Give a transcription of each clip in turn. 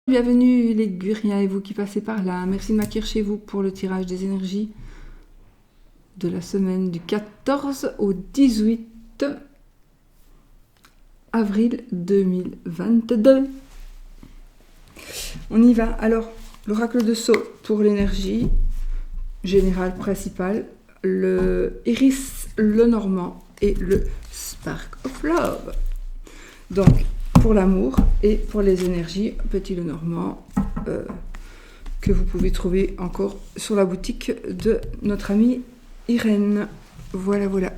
Bienvenue les Guriens et vous qui passez par là. Merci de m'accueillir chez vous pour le tirage des énergies de la semaine du 14 au 18 avril 2022. On y va. Alors, l'oracle de Sceaux pour l'énergie générale principale, le Iris Lenormand et le Spark of Love. Donc, pour l'amour et pour les énergies, petit Lenormand, que vous pouvez trouver encore sur la boutique de notre amie Irène. Voilà, voilà.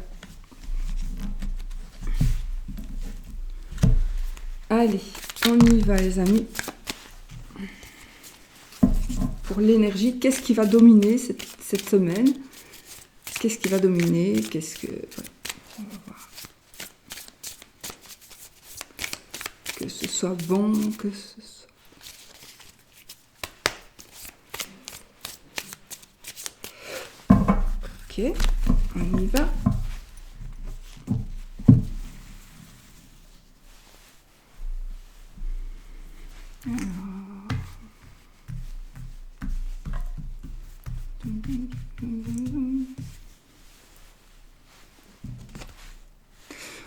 Allez, on y va les amis. Pour l'énergie, qu'est-ce qui va dominer cette semaine? Qu'est-ce qui va dominer? Qu'est-ce que... Voilà. On va voir. Que ce soit bon, que ce soit... Ok, on y va.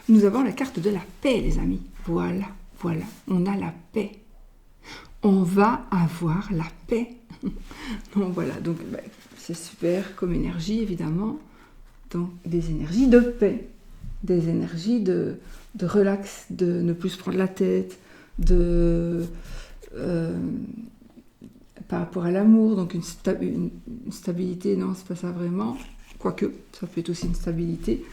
Nous avons la carte de la paix, les amis. Voilà, voilà, on a la paix. On va avoir la paix. Donc voilà, donc c'est super comme énergie, évidemment. Donc des énergies de paix, des énergies de relax, de ne plus se prendre la tête, par rapport à l'amour, donc une stabilité, non, c'est pas ça vraiment. Quoique, ça peut être aussi une stabilité.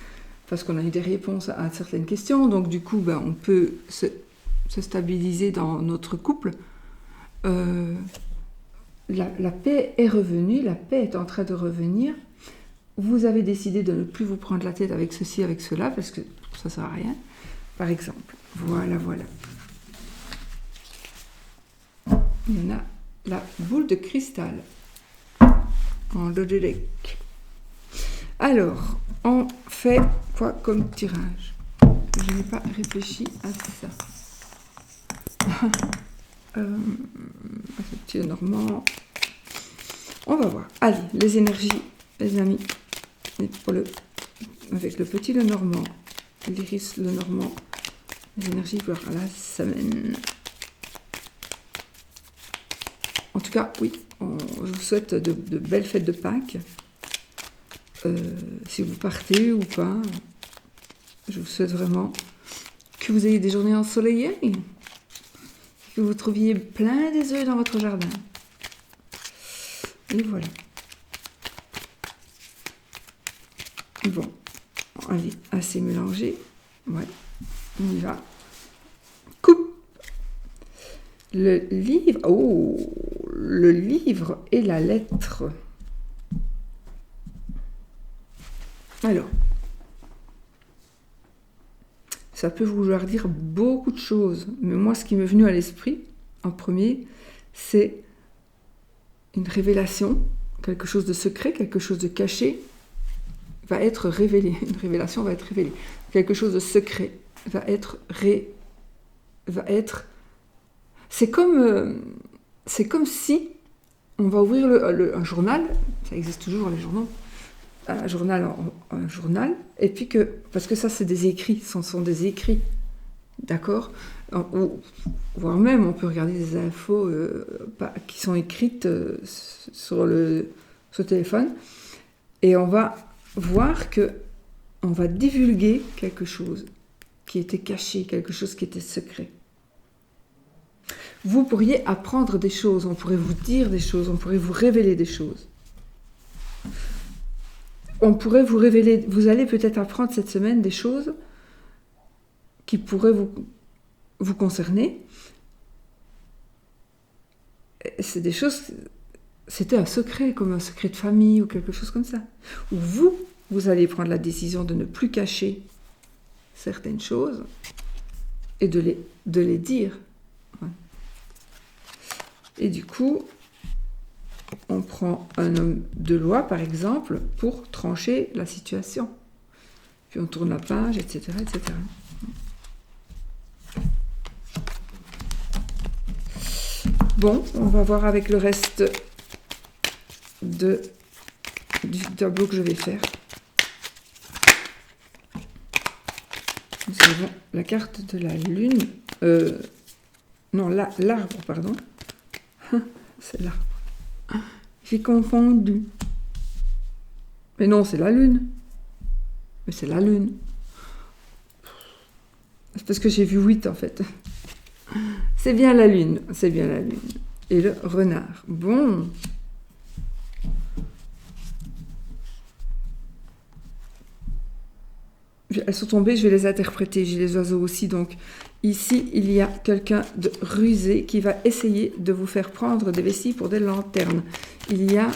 Parce qu'on a eu des réponses à certaines questions, donc du coup, on peut se stabiliser dans notre couple. La paix est revenue, la paix est en train de revenir. Vous avez décidé de ne plus vous prendre la tête avec ceci, avec cela, parce que ça ne sert à rien, par exemple. Voilà, voilà. Il y en a la boule de cristal en deck. Alors, on fait quoi comme tirage? Je n'ai pas réfléchi à ça. Ce petit Normand. On va voir. Allez, les énergies, les amis. Avec le petit Lenormand, l'Iris Lenormand, les énergies pour la semaine. En tout cas, oui, je vous souhaite de belles fêtes de Pâques. Si vous partez ou pas, je vous souhaite vraiment que vous ayez des journées ensoleillées, que vous trouviez plein des œufs dans votre jardin. Et voilà. Bon, allez, assez mélangé. Ouais, on y va. Coupe. Le livre, oh, le livre et la lettre. Alors, ça peut vouloir dire beaucoup de choses, mais moi, ce qui m'est venu à l'esprit, en premier, c'est une révélation, quelque chose de secret, quelque chose de caché, va être révélé. Une révélation va être révélée. Quelque chose de secret va être C'est comme si on va ouvrir un journal, ça existe toujours les journaux, un journal, et puis parce que ça c'est des écrits, ce sont des écrits, d'accord, voire même on peut regarder des infos qui sont écrites sur le téléphone, et on va voir que on va divulguer quelque chose qui était caché, quelque chose qui était secret. Vous pourriez apprendre des choses, on pourrait vous dire des choses, on pourrait vous révéler des choses. On pourrait vous révéler, vous allez peut-être apprendre cette semaine des choses qui pourraient vous concerner. C'est des choses, c'était un secret, comme un secret de famille ou quelque chose comme ça. Ou vous allez prendre la décision de ne plus cacher certaines choses et de les dire. Ouais. Et du coup, on prend un homme de loi, par exemple, pour trancher la situation. Puis on tourne la page, etc., etc. Bon, on va voir avec le reste du tableau que je vais faire. Nous avons la carte de la lune. Non, l'arbre, pardon. C'est l'arbre. J'ai confondu. Mais non, c'est la lune. Mais c'est la lune. C'est parce que j'ai vu 8 en fait. C'est bien la lune. C'est bien la lune. Et le renard. Bon. Elles sont tombées, je vais les interpréter. J'ai les oiseaux aussi. Donc ici, il y a quelqu'un de rusé qui va essayer de vous faire prendre des vessies pour des lanternes. Il y a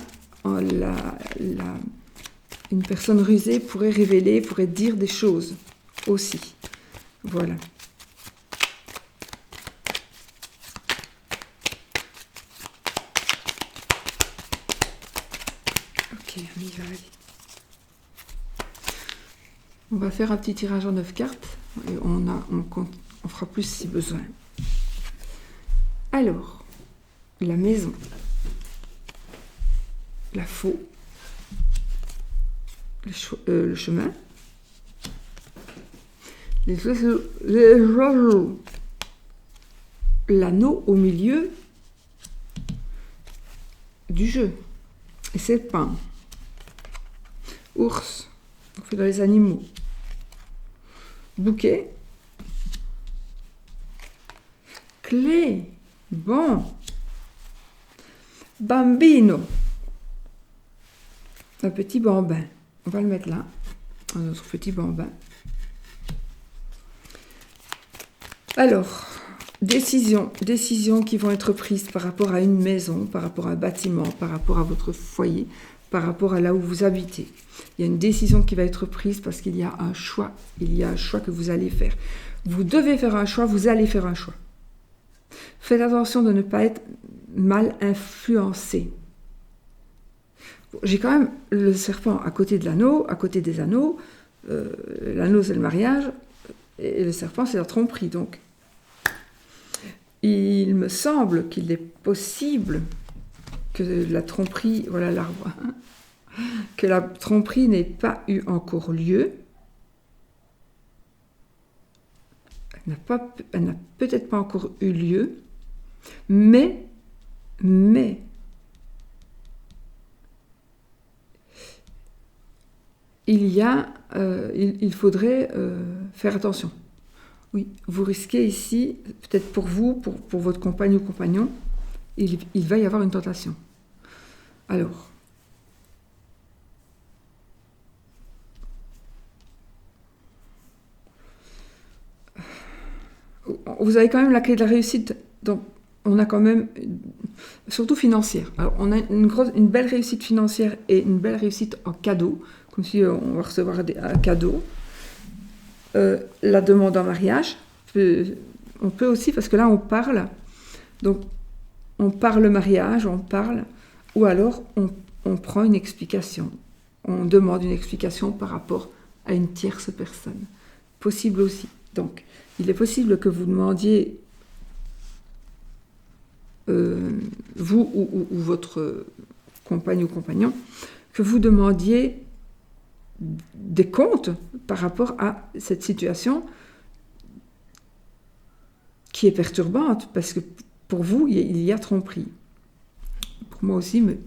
une personne rusée pourrait révéler, pourrait dire des choses aussi. Voilà. Ok, on y va, allez. On va faire un petit tirage en 9 cartes et on fera plus si besoin. Alors, la maison, la faux, le chemin, les oiseaux, l'anneau au milieu du jeu, et c'est le pain, ours, on fait dans les animaux, bouquet, clé, bon, bambino, un petit bambin, on va le mettre là, notre petit bambin. Alors, décisions qui vont être prises par rapport à une maison, par rapport à un bâtiment, par rapport à votre foyer, par rapport à là où vous habitez. Il y a une décision qui va être prise parce qu'il y a un choix. Il y a un choix que vous allez faire. Vous devez faire un choix, vous allez faire un choix. Faites attention de ne pas être mal influencé. J'ai quand même le serpent à côté de l'anneau, à côté des anneaux. L'anneau, c'est le mariage. Et le serpent, c'est la tromperie. Donc, il me semble qu'il est possible que la tromperie, voilà l'arbre, que la tromperie n'ait pas eu encore lieu. Elle n'a peut-être pas encore eu lieu, mais il faudrait faire attention. Oui, vous risquez ici, peut-être pour vous, pour votre compagne ou compagnon, il va y avoir une tentation. Alors, vous avez quand même la clé de la réussite, donc on a quand même, surtout financière. Alors, on a une belle réussite financière et une belle réussite en cadeau, comme si on va recevoir un cadeau. La demande en mariage, on peut aussi, parce que là on parle, donc on parle mariage, on parle, ou alors on prend une explication, on demande une explication par rapport à une tierce personne. Possible aussi. Donc, il est possible que vous demandiez, vous ou votre compagne ou compagnon, que vous demandiez des comptes par rapport à cette situation qui est perturbante, parce que pour vous, il y a tromperie. Pour moi aussi, mais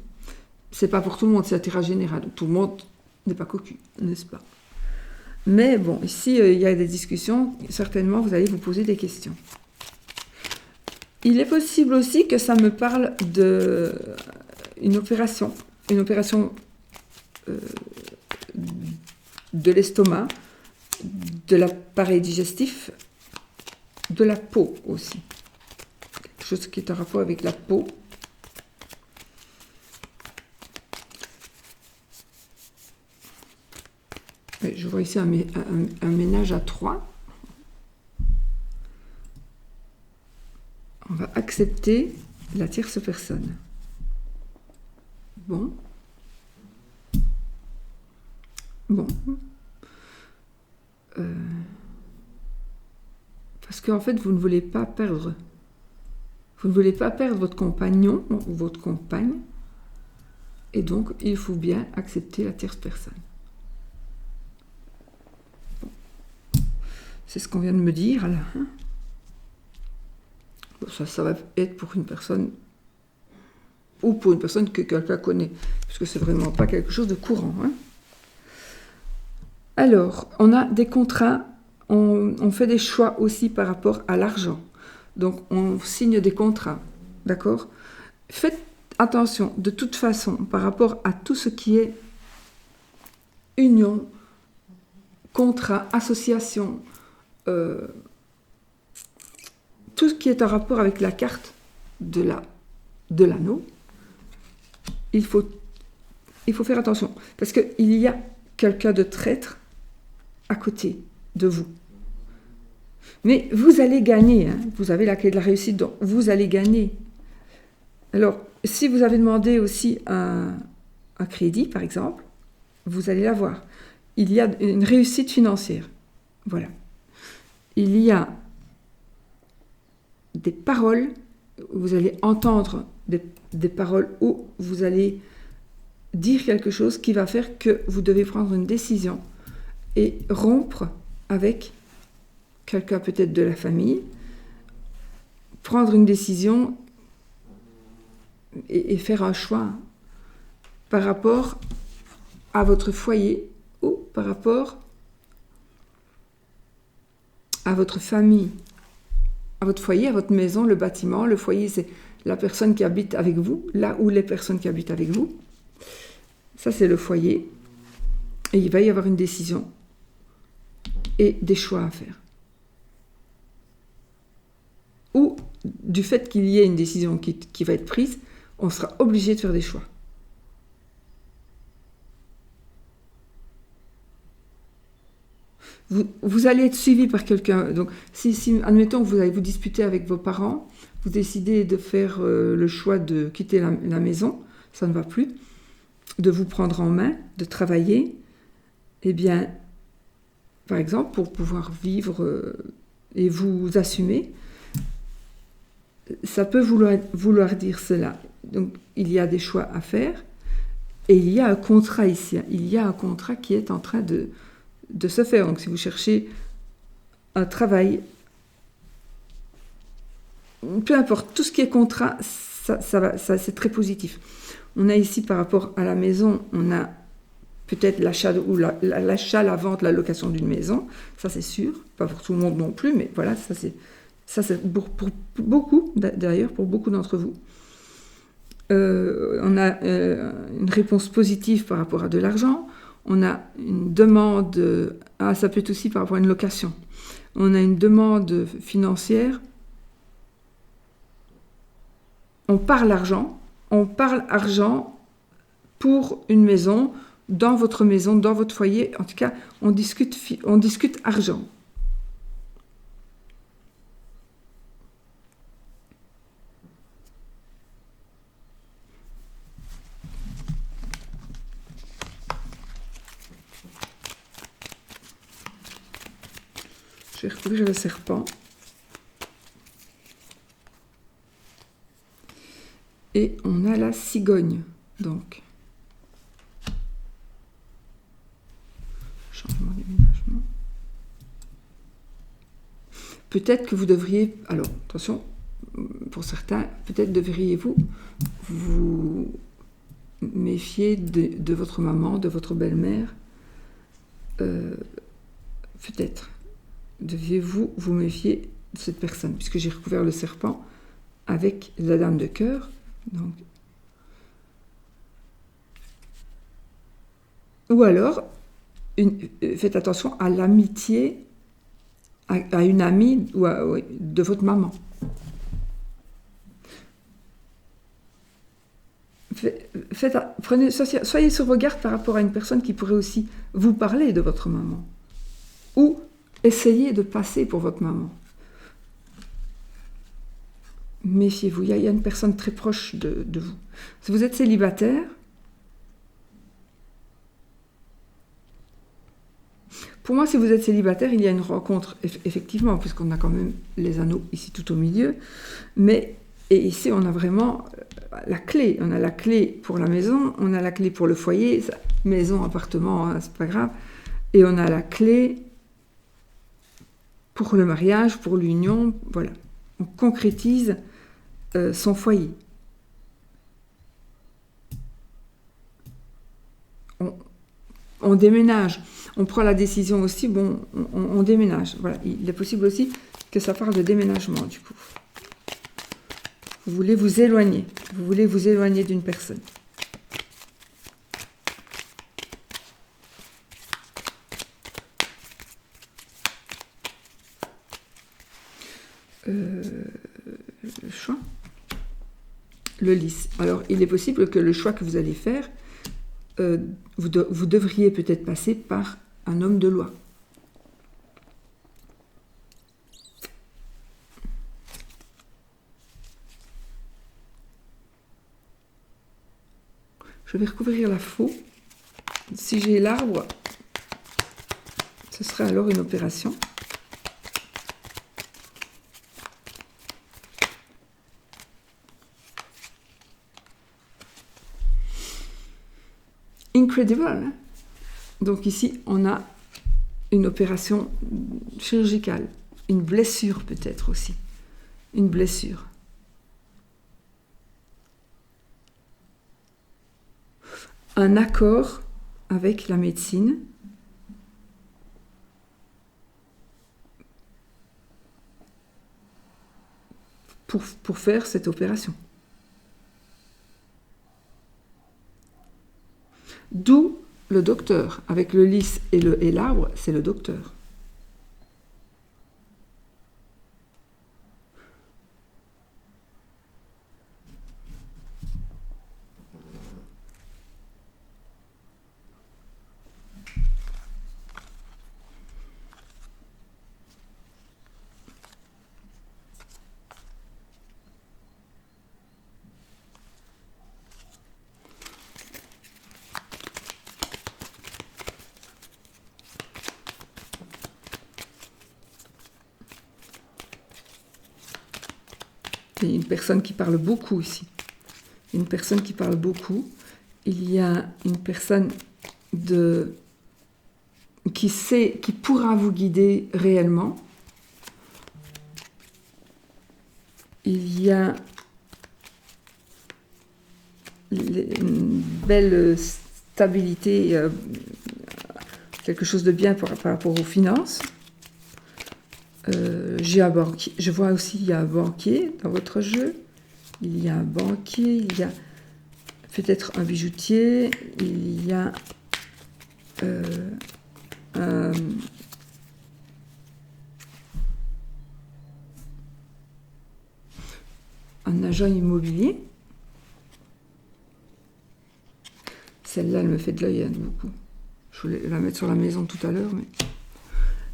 c'est pas pour tout le monde, c'est un tirage général. Tout le monde n'est pas cocu, n'est-ce pas? Mais bon, ici, il y a des discussions, certainement, vous allez vous poser des questions. Il est possible aussi que ça me parle d'une opération de l'estomac, de l'appareil digestif, de la peau aussi. Quelque chose qui est en rapport avec la peau. Et je vois ici un ménage à 3. On va accepter la tierce personne. Bon. Parce qu'en fait, vous ne voulez pas perdre. Vous ne voulez pas perdre votre compagnon ou votre compagne. Et donc, il faut bien accepter la tierce personne. Bon. C'est ce qu'on vient de me dire, là. Hein. Bon, ça va être pour une personne, ou pour une personne que quelqu'un connaît, parce que c'est vraiment pas quelque chose de courant. Hein. Alors, on a des contrats, on fait des choix aussi par rapport à l'argent. Donc, on signe des contrats, d'accord ? Faites attention, de toute façon, par rapport à tout ce qui est union, contrat, association, tout ce qui est en rapport avec la carte de l'anneau, il faut faire attention. Parce qu'il y a quelqu'un de traître à côté de vous. Mais vous allez gagner, hein. Vous avez la clé de la réussite, donc vous allez gagner. Alors, si vous avez demandé aussi un crédit, par exemple, vous allez l'avoir. Il y a une réussite financière. Voilà. Il y a des paroles, vous allez entendre des paroles où vous allez dire quelque chose qui va faire que vous devez prendre une décision et rompre avec quelqu'un peut-être de la famille, prendre une décision et faire un choix par rapport à votre foyer ou par rapport à votre famille, à votre foyer, à votre maison, le bâtiment. Le foyer, c'est la personne qui habite avec vous, là où les personnes qui habitent avec vous. Ça, c'est le foyer. Et il va y avoir une décision et des choix à faire. Ou du fait qu'il y ait une décision qui va être prise, on sera obligé de faire des choix. Vous allez être suivi par quelqu'un. Donc, si admettons que vous allez vous disputer avec vos parents, vous décidez de faire le choix de quitter la maison, ça ne va plus, de vous prendre en main, de travailler, eh bien, par exemple, pour pouvoir vivre et vous assumer, ça peut vouloir dire cela. Donc, il y a des choix à faire et il y a un contrat ici. Il y a un contrat qui est en train de se faire. Donc, si vous cherchez un travail, peu importe, tout ce qui est contrat, ça c'est très positif. On a ici, par rapport à la maison, on a peut-être l'achat ou la vente, la location d'une maison. Ça, c'est sûr. Pas pour tout le monde non plus, mais voilà, ça c'est pour beaucoup, d'ailleurs, pour beaucoup d'entre vous. On a une réponse positive par rapport à de l'argent. On a une demande, ça peut être aussi par rapport à une location. On a une demande financière. On parle argent pour une maison, dans votre maison, dans votre foyer. En tout cas, on discute argent. Je vais recouvrir le serpent. Et on a la cigogne, donc. Changement d'aménagement. Peut-être que vous devriez, alors attention, pour certains, peut-être devriez-vous vous méfier de votre maman, de votre belle-mère. Peut-être. Deviez-vous vous méfier de cette personne, puisque j'ai recouvert le serpent avec la dame de cœur. Donc. Ou alors, faites attention à l'amitié à une amie ou de votre maman. Soyez sur vos gardes par rapport à une personne qui pourrait aussi vous parler de votre maman. Ou essayez de passer pour votre maman. Méfiez-vous, il y a une personne très proche de vous. Si vous êtes célibataire, pour moi, si vous êtes célibataire, il y a une rencontre, effectivement, puisqu'on a quand même les anneaux ici tout au milieu, mais Et ici, on a vraiment la clé. On a la clé pour la maison, on a la clé pour le foyer, maison, appartement, hein, c'est pas grave. Et on a la clé pour le mariage, pour l'union, voilà. On concrétise son foyer. On déménage. On prend la décision aussi, bon, on déménage. Voilà. Il est possible aussi que ça parle de déménagement, du coup. Vous voulez vous éloigner. Vous voulez vous éloigner d'une personne. Le choix. Le lys. Alors, il est possible que le choix que vous allez faire, vous devriez peut-être passer par un homme de loi. Je vais recouvrir la faux. Si j'ai l'arbre, ce serait alors une opération. Incredible, hein? Donc ici, on a une opération chirurgicale, une blessure peut-être aussi, une blessure. Un accord avec la médecine pour faire cette opération. D'où le docteur. Avec le lys et l'arbre, c'est le docteur. Il y a une personne qui parle beaucoup ici. Une personne qui parle beaucoup. Il y a une personne qui pourra vous guider réellement. Il y a une belle stabilité, quelque chose de bien par rapport aux finances. J'ai un banquier. Je vois aussi il y a un banquier dans votre jeu. Il y a un banquier, il y a peut-être un bijoutier, il y a un agent immobilier. Celle-là, elle me fait de l'œil beaucoup. Je voulais la mettre sur la maison tout à l'heure, mais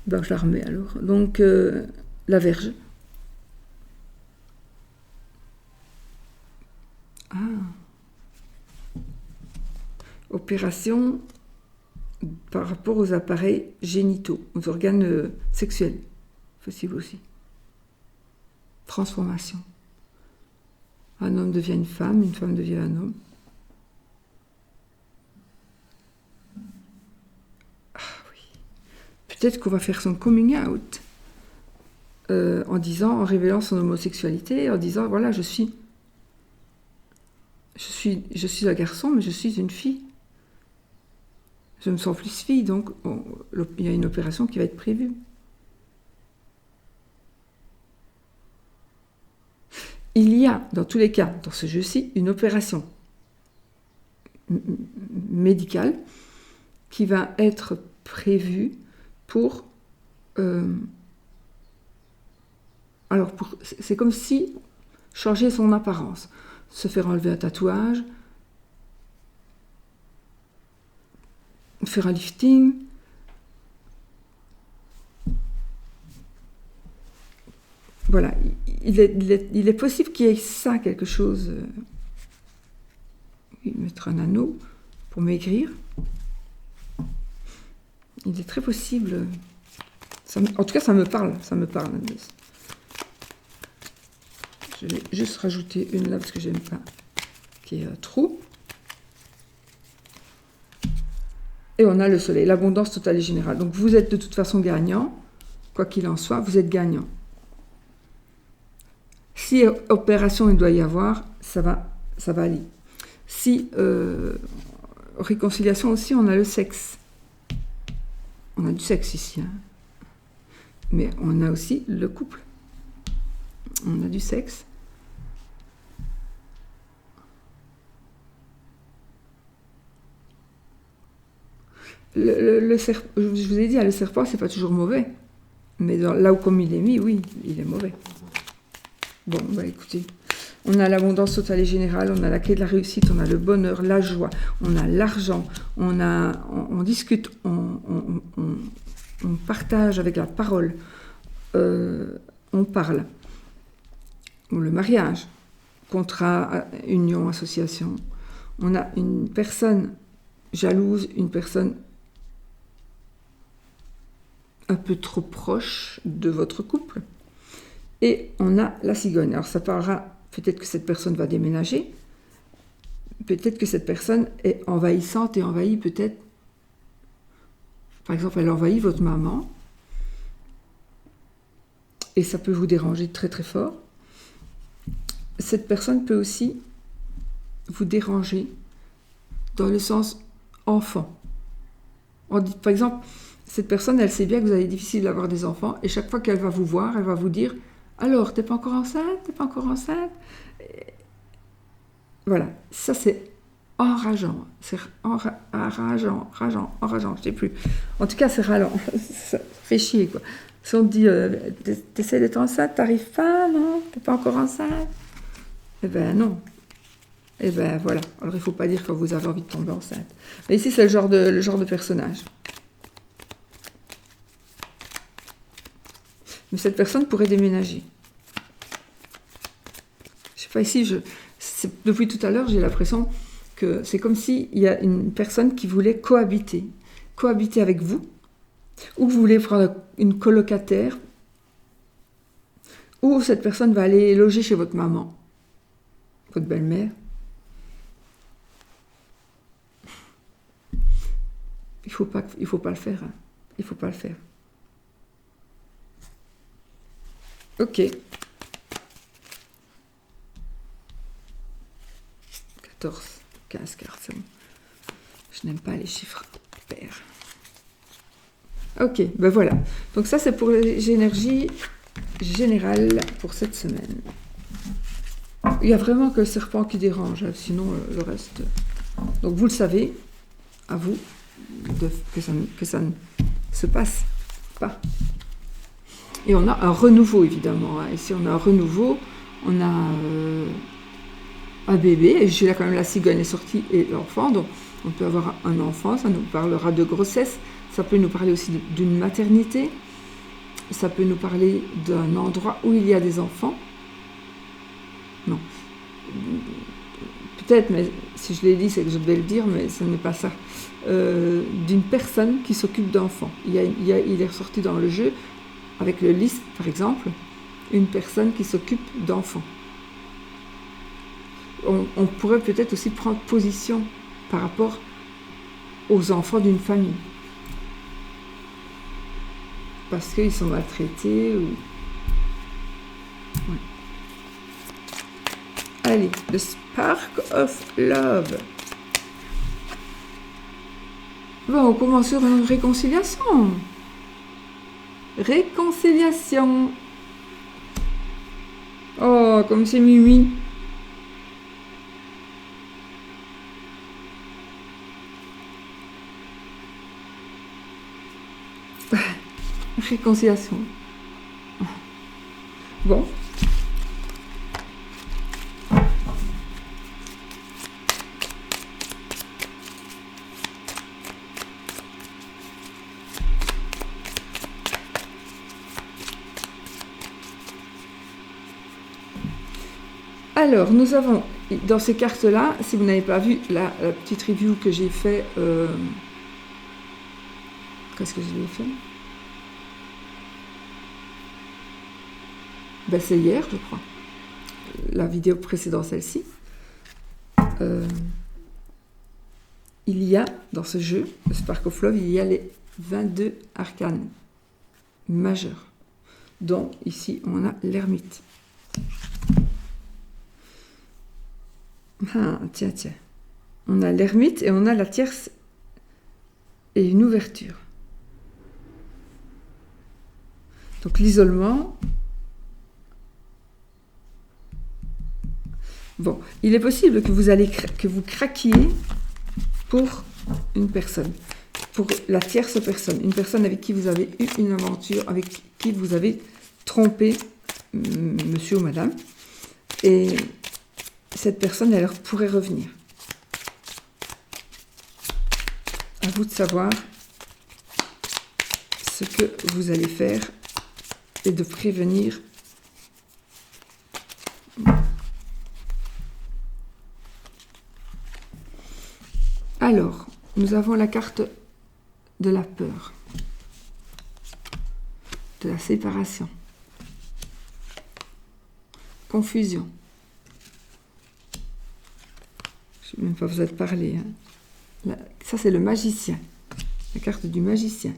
ben, je la remets alors. Donc, la Vierge. Ah. Opération par rapport aux appareils génitaux, aux organes sexuels. Possible aussi. Transformation. Un homme devient une femme devient un homme. Ah oui. Peut-être qu'on va faire son coming out en révélant son homosexualité, en disant voilà, je suis un garçon, mais je suis une fille. Je me sens plus fille, donc il y a une opération qui va être prévue. Il y a, dans tous les cas, dans ce jeu-ci, une opération médicale qui va être prévue pour... c'est comme si changer son apparence, se faire enlever un tatouage, faire un lifting, voilà, il est possible qu'il y ait ça, quelque chose. Mettre un anneau pour maigrir. Il est très possible. En tout cas, ça me parle. Je vais juste rajouter une là parce que j'aime pas qu'il y ait un trou. Et on a le soleil, l'abondance totale et générale. Donc vous êtes de toute façon gagnant, quoi qu'il en soit, vous êtes gagnant. Si opération il doit y avoir, ça va aller. Si réconciliation aussi, on a le sexe. On a du sexe ici, hein. Mais on a aussi le couple. On a du sexe. Le serpent, je vous ai dit, le serpent, c'est pas toujours mauvais. Mais là où comme il est mis, oui, il est mauvais. Bon, bah écoutez, on a l'abondance totale et générale, on a la clé de la réussite, on a le bonheur, la joie, on a l'argent, on discute, on partage avec la parole, on parle. Le mariage, contrat, union, association. On a une personne jalouse, une personne un peu trop proche de votre couple. Et on a la cigogne. Alors ça parlera, peut-être que cette personne va déménager, peut-être que cette personne est envahissante et envahit peut-être, par exemple, elle envahit votre maman, et ça peut vous déranger très très fort. Cette personne peut aussi vous déranger dans le sens enfant. On dit, par exemple, cette personne, elle sait bien que vous avez difficile d'avoir des enfants, et chaque fois qu'elle va vous voir, elle va vous dire « Alors, t'es pas encore enceinte? T'es pas encore enceinte ?» Voilà, ça c'est enrageant. C'est enrageant, je sais plus. En tout cas, c'est ralent. Ça fait chier, quoi. Si on te dit « T'essaies d'être enceinte, t'arrives pas, non? T'es pas encore enceinte ?» Eh ben non. Eh ben voilà. Alors, il faut pas dire quand vous avez envie de tomber enceinte. Mais ici, c'est le genre de personnage. Mais cette personne pourrait déménager. Je sais pas, ici, depuis tout à l'heure, j'ai l'impression que c'est comme s'il y a une personne qui voulait cohabiter avec vous, ou vous voulez prendre une colocataire, ou cette personne va aller loger chez votre maman, votre belle-mère. Il faut pas le faire. Hein. Il faut pas le faire. Ok. 14, 15 cartes, c'est bon. Je n'aime pas les chiffres pairs. Ok, ben voilà. Donc ça, c'est pour les énergies générales pour cette semaine. Il y a vraiment que le serpent qui dérange, hein, sinon le reste... Donc vous le savez, à vous, que ça ne se passe pas. Et on a un renouveau, évidemment. Hein. Ici, on a un renouveau, on a un bébé, et j'ai là quand même la cigogne est sortie et l'enfant, donc on peut avoir un enfant, ça nous parlera de grossesse, ça peut nous parler aussi d'une maternité, ça peut nous parler d'un endroit où il y a des enfants. Non. Peut-être, mais si je l'ai dit, c'est que je devais le dire, mais ce n'est pas ça. D'une personne qui s'occupe d'enfants. Il est ressorti dans le jeu, avec le liste, par exemple, une personne qui s'occupe d'enfants. On pourrait peut-être aussi prendre position par rapport aux enfants d'une famille. Parce qu'ils sont maltraités ou... Ouais. Allez, the spark of love. Bon, on commence sur une réconciliation. Réconciliation. Oh, comme c'est mimi. Réconciliation. Bon. Alors, nous avons, dans ces cartes-là, si vous n'avez pas vu la petite review que j'ai fait... Qu'est-ce que je l'ai fait? Ben, c'est hier, je crois. la vidéo précédente, celle-ci, il y a, dans ce jeu, le Spark of Love, il y a les 22 arcanes majeurs, dont ici, on a l'ermite. Ah, tiens. On a l'ermite et on a la tierce et une ouverture. Donc l'isolement. Bon, il est possible que vous craquiez pour une personne, pour la tierce personne, une personne avec qui vous avez eu une aventure, avec qui vous avez trompé monsieur ou madame, et cette personne, elle pourrait revenir. À vous de savoir ce que vous allez faire et de prévenir. Alors, nous avons la carte de la peur, de la séparation, confusion. Je ne sais même pas vous êtes parlé. Hein. Ça, c'est le magicien, la carte du magicien.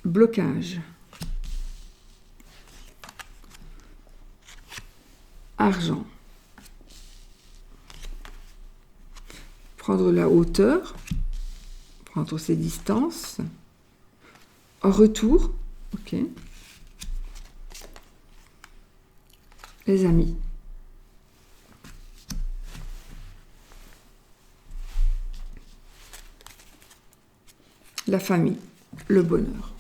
Blocage. Argent. Prendre la hauteur, prendre ses distances. En retour, ok. Les amis. La famille, le bonheur.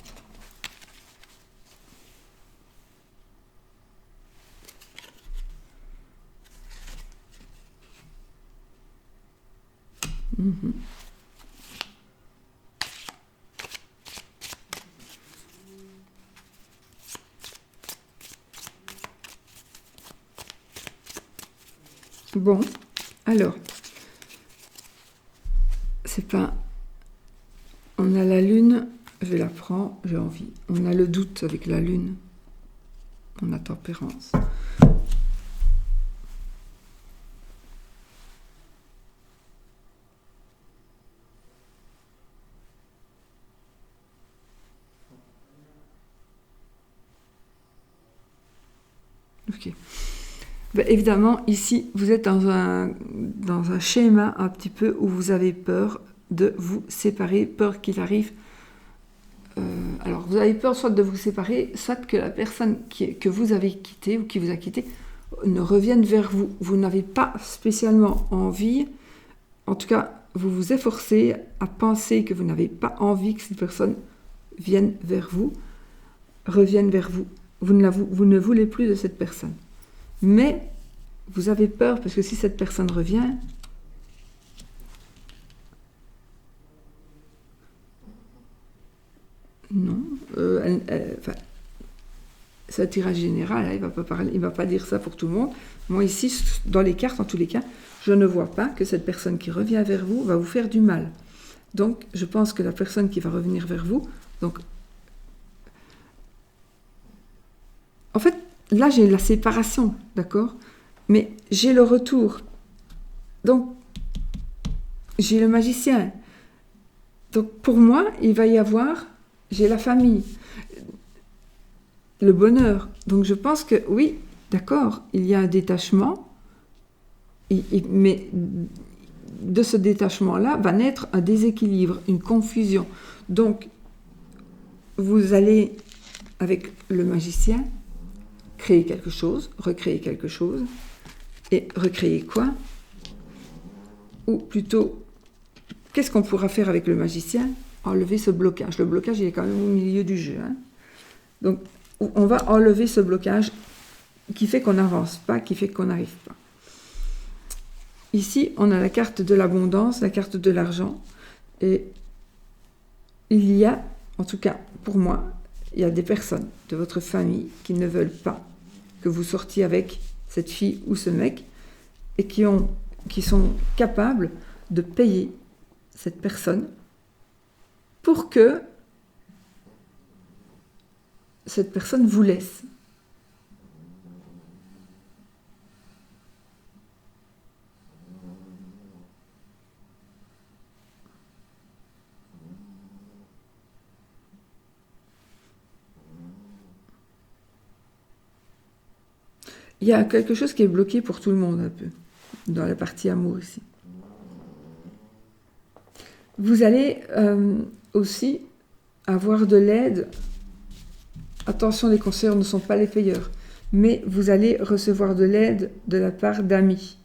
Bon, alors, c'est pas... On a la lune, je la prends, j'ai envie. On a le doute avec la lune. On a tempérance. Ok. Ben, évidemment, ici, vous êtes dans un schéma un petit peu où vous avez peur de vous séparer, peur qu'il arrive. Alors, vous avez peur soit de vous séparer, soit que la personne que vous avez quittée ou qui vous a quitté ne revienne vers vous. Vous n'avez pas spécialement envie, en tout cas, vous vous efforcez à penser que vous n'avez pas envie que cette personne vienne vers vous, revienne vers vous. Vous ne voulez plus de cette personne. Mais vous avez peur parce que si cette personne revient, non, enfin, c'est un tirage général, hein, il va pas dire ça pour tout le monde. Moi ici, dans les cartes, en tous les cas, je ne vois pas que cette personne qui revient vers vous va vous faire du mal. Donc, je pense que la personne qui va revenir vers vous, donc, en fait, là j'ai la séparation, d'accord, mais j'ai le retour. Donc, j'ai le magicien. Donc, pour moi, il va y avoir, j'ai la famille, le bonheur. Donc, je pense que oui, d'accord, il y a un détachement, mais de ce détachement-là va naître un déséquilibre, une confusion. Donc, vous allez, avec le magicien, créer quelque chose, recréer quelque chose, et recréer quoi? Ou plutôt, qu'est-ce qu'on pourra faire avec le magicien? Enlever ce blocage. Le blocage, il est quand même au milieu du jeu. Hein. Donc, on va enlever ce blocage qui fait qu'on n'avance pas, qui fait qu'on n'arrive pas. Ici, on a la carte de l'abondance, la carte de l'argent. Et il y a, en tout cas pour moi, il y a des personnes de votre famille qui ne veulent pas que vous sortiez avec cette fille ou ce mec et qui sont capables de payer cette personne pour que cette personne vous laisse. il y a quelque chose qui est bloqué pour tout le monde un peu, dans la partie amour ici. Vous allez aussi avoir de l'aide. Attention, les conseillers ne sont pas les payeurs, mais vous allez recevoir de l'aide de la part d'amis.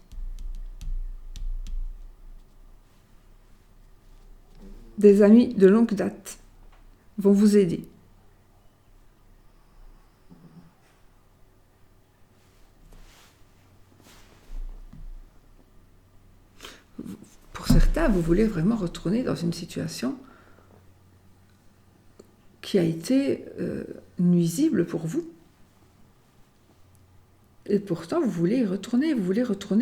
Des amis de longue date vont vous aider. Pour certains, vous voulez vraiment retourner dans une situation qui a été nuisible pour vous. Et pourtant, vous voulez y retourner,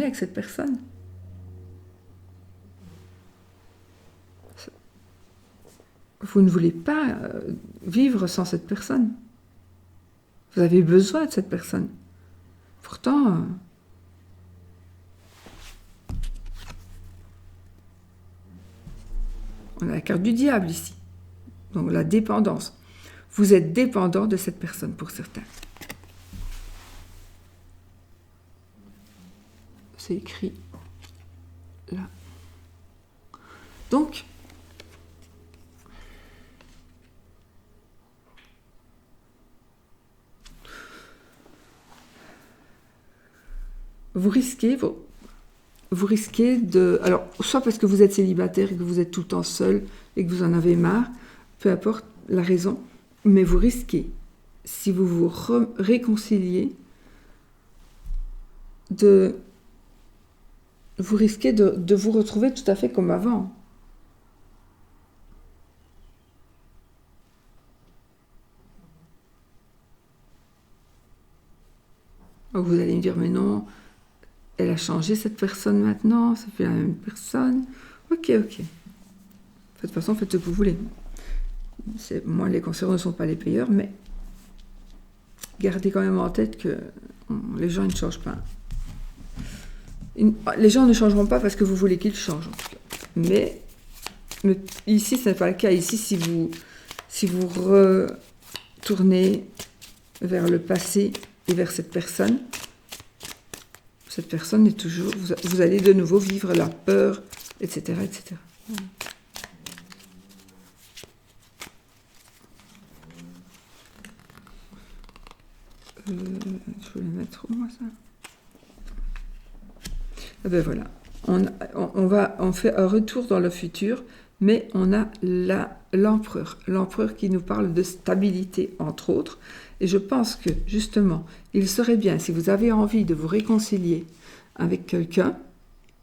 avec cette personne. Vous ne voulez pas vivre sans cette personne. Vous avez besoin de cette personne. Pourtant, on a la carte du diable ici. Donc la dépendance. Vous êtes dépendant de cette personne pour certains. C'est écrit là. Donc, vous risquez de... Alors, soit parce que vous êtes célibataire et que vous êtes tout le temps seul et que vous en avez marre, peu importe la raison, mais vous risquez, si vous vous réconciliez, vous risquez de vous retrouver tout à fait comme avant. Vous allez me dire, mais non, elle a changé cette personne maintenant, c'est plus la même personne. Ok. De toute façon, faites ce que vous voulez. Moi, les conseillers ne sont pas les payeurs, mais gardez quand même en tête que les gens ne changent pas. Les gens ne changeront pas parce que vous voulez qu'ils changent, en tout cas. Mais ici, ce n'est pas le cas. Ici, si vous retournez vers le passé et vers cette personne est toujours... Vous allez de nouveau vivre la peur, etc. etc. Je voulais mettre où, moi, ça? Ah ben voilà. On fait un retour dans le futur, mais on a l'empereur. L'empereur qui nous parle de stabilité, entre autres. Et je pense que, justement, il serait bien, si vous avez envie de vous réconcilier avec quelqu'un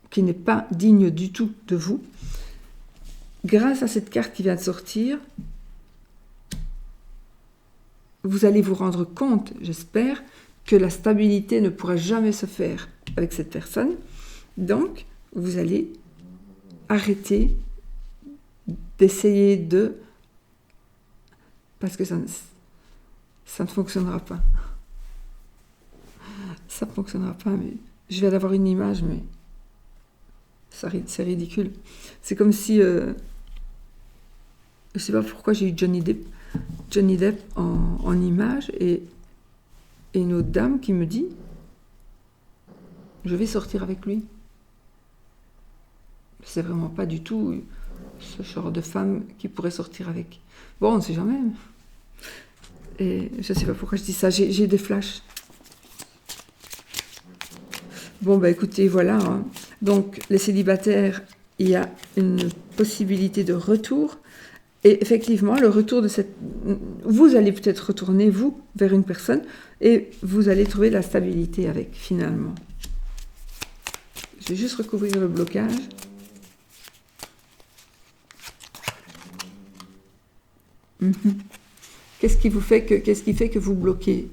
qui n'est pas digne du tout de vous, grâce à cette carte qui vient de sortir, vous allez vous rendre compte, j'espère, que la stabilité ne pourra jamais se faire avec cette personne. Donc, vous allez arrêter d'essayer de... Parce que ça ne fonctionnera pas. Ça ne fonctionnera pas, mais je viens d'avoir une image, mais c'est ridicule. C'est comme si... je ne sais pas pourquoi j'ai eu Johnny Depp en image et une autre dame qui me dit « Je vais sortir avec lui ». C'est vraiment pas du tout ce genre de femme qui pourrait sortir avec. Bon, on ne sait jamais. Et je ne sais pas pourquoi je dis ça, j'ai des flashs. Bon, bah écoutez, voilà. Hein. Donc, les célibataires, il y a une possibilité de retour. Et effectivement, le retour de cette... Vous allez peut-être retourner, vous, vers une personne, et vous allez trouver la stabilité avec, finalement. Je vais juste recouvrir le blocage. Qu'est-ce qui fait que vous bloquez?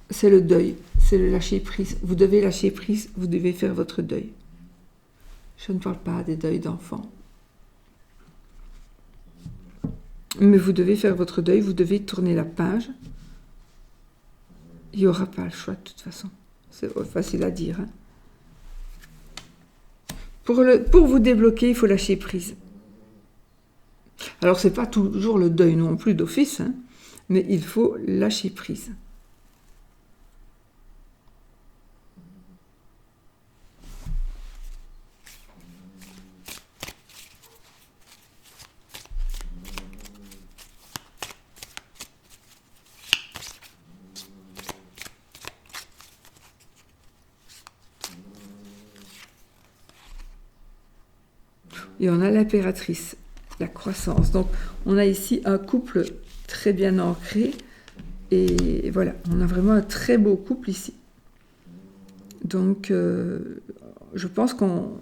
C'est le deuil, c'est le lâcher prise. Vous devez lâcher prise, vous devez faire votre deuil. Je ne parle pas des deuils d'enfants. Mais vous devez faire votre deuil, vous devez tourner la page. Il n'y aura pas le choix de toute façon. C'est facile à dire. Hein. Pour vous débloquer, il faut lâcher prise. Alors, ce n'est pas toujours le deuil non plus d'office, hein, mais il faut lâcher prise. et on a l'impératrice, la croissance. Donc, on a ici un couple très bien ancré. Et voilà, on a vraiment un très beau couple ici. Donc, je pense qu'on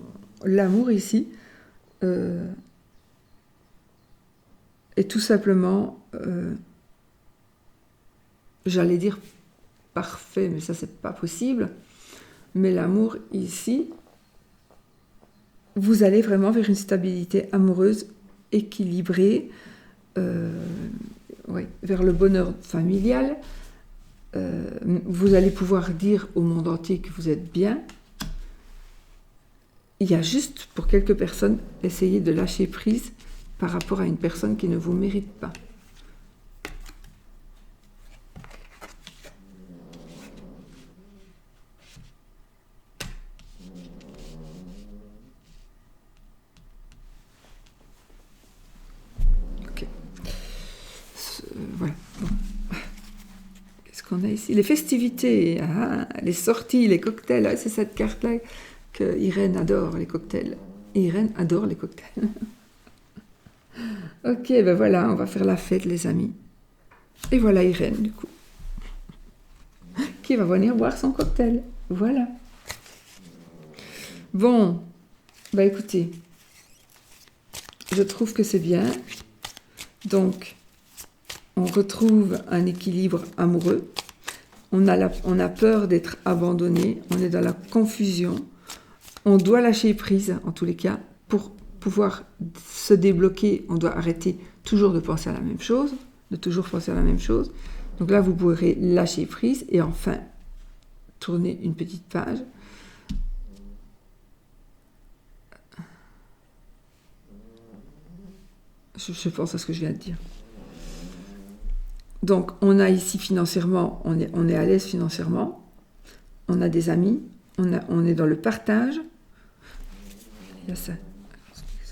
l'amour ici est tout simplement, j'allais dire parfait, mais ça, c'est pas possible. Mais l'amour ici, vous allez vraiment vers une stabilité amoureuse équilibrée, vers le bonheur familial. Vous allez pouvoir dire au monde entier que vous êtes bien. Il y a juste, pour quelques personnes, essayer de lâcher prise par rapport à une personne qui ne vous mérite pas. Ok. Voilà. Bon. Qu'est-ce qu'on a ici? Les festivités, les sorties, les cocktails. C'est cette carte-là que Irène adore, les cocktails. Irène adore les cocktails. Ok, ben voilà, on va faire la fête, les amis. Et voilà Irène, du coup, qui va venir boire son cocktail. Voilà. Bon, bah écoutez, je trouve que c'est bien. Donc, on retrouve un équilibre amoureux. On a peur d'être abandonné. On est dans la confusion. On doit lâcher prise, en tous les cas, pour pouvoir se débloquer. On doit arrêter toujours de penser à la même chose, de toujours penser à la même chose. Donc là, vous pourrez lâcher prise et enfin tourner une petite page. Je pense à ce que je viens de dire. Donc, on a ici financièrement, on est à l'aise financièrement, on a des amis, on est dans le partage. Il y a ça.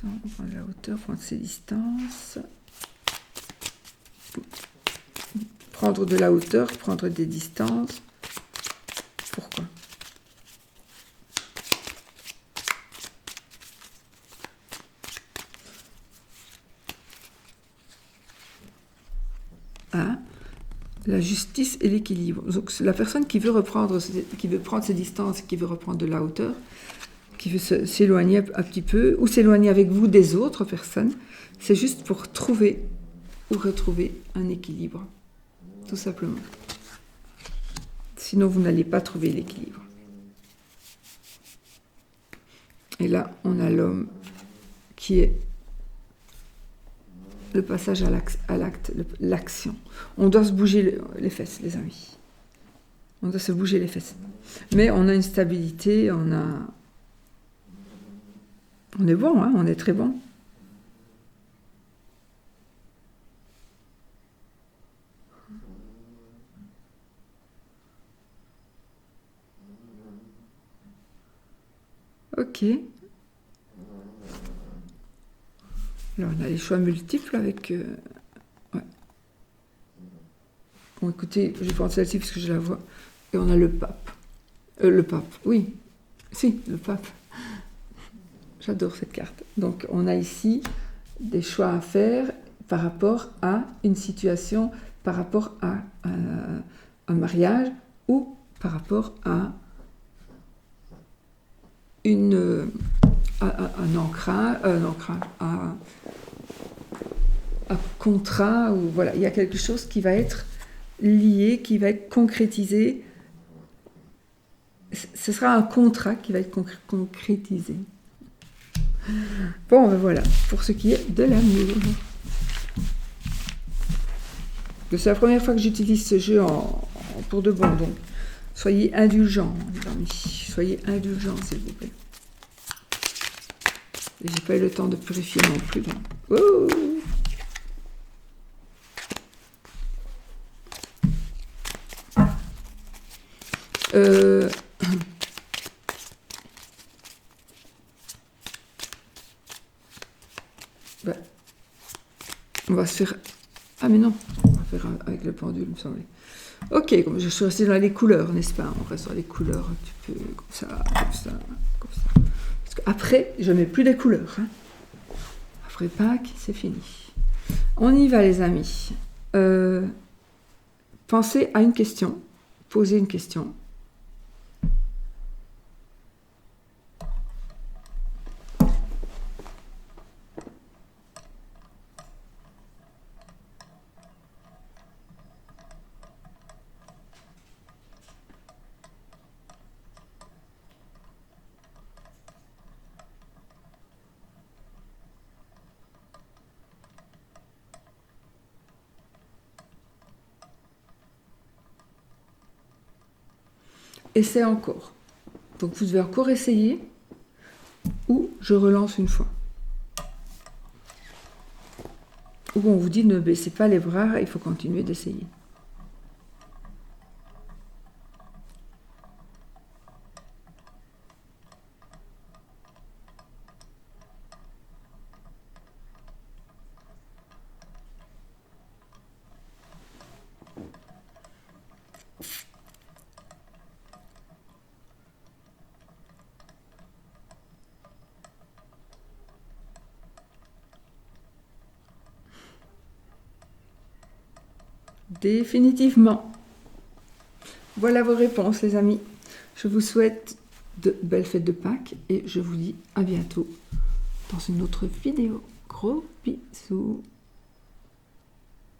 On prend la hauteur, prendre ses distances. Prendre de la hauteur, prendre des distances. Pourquoi ? La justice et l'équilibre. Donc, la personne qui veut prendre ses distances, qui veut reprendre de la hauteur, qui veut s'éloigner un petit peu, ou s'éloigner avec vous des autres personnes, c'est juste pour trouver ou retrouver un équilibre, tout simplement. Sinon, vous n'allez pas trouver l'équilibre. Et là, on a l'homme qui est le passage à l'acte, l'action. On doit se bouger les fesses, les amis. On doit se bouger les fesses. Mais on a une stabilité, on est bon, hein, on est très bon. Ok. Là, on a les choix multiples avec... ouais. Bon, écoutez, je vais prendre celle-ci parce que je la vois. Et on a le pape. Le pape, oui. Si, le pape. J'adore cette carte. Donc, on a ici des choix à faire par rapport à une situation, par rapport à un mariage ou par rapport à un ancrage, un contrat, ou voilà, il y a quelque chose qui va être lié, qui va être concrétisé. Ce sera un contrat qui va être concrétisé. Bon, ben voilà, pour ce qui est de l'amour. C'est la première fois que j'utilise ce jeu pour de bon, donc soyez indulgents, les amis. Soyez indulgents, s'il vous plaît. Et j'ai pas eu le temps de purifier non plus. Donc. Oh, ben, on va se faire... Ah mais non, on va faire avec le pendule, il me semblait. Ok, comme je suis restée dans les couleurs, n'est-ce pas? On reste dans les couleurs un petit peu comme ça, comme ça, comme ça. Parce qu'après, je ne mets plus les couleurs. Hein. Après Pâques, c'est fini. On y va les amis. Pensez à une question. Posez une question. Essayez encore. Donc vous devez encore essayer ou je relance une fois. Ou on vous dit ne baissez pas les bras, il faut continuer d'essayer. Définitivement. Voilà vos réponses les amis. Je vous souhaite de belles fêtes de Pâques et je vous dis à bientôt dans une autre vidéo. Gros bisous.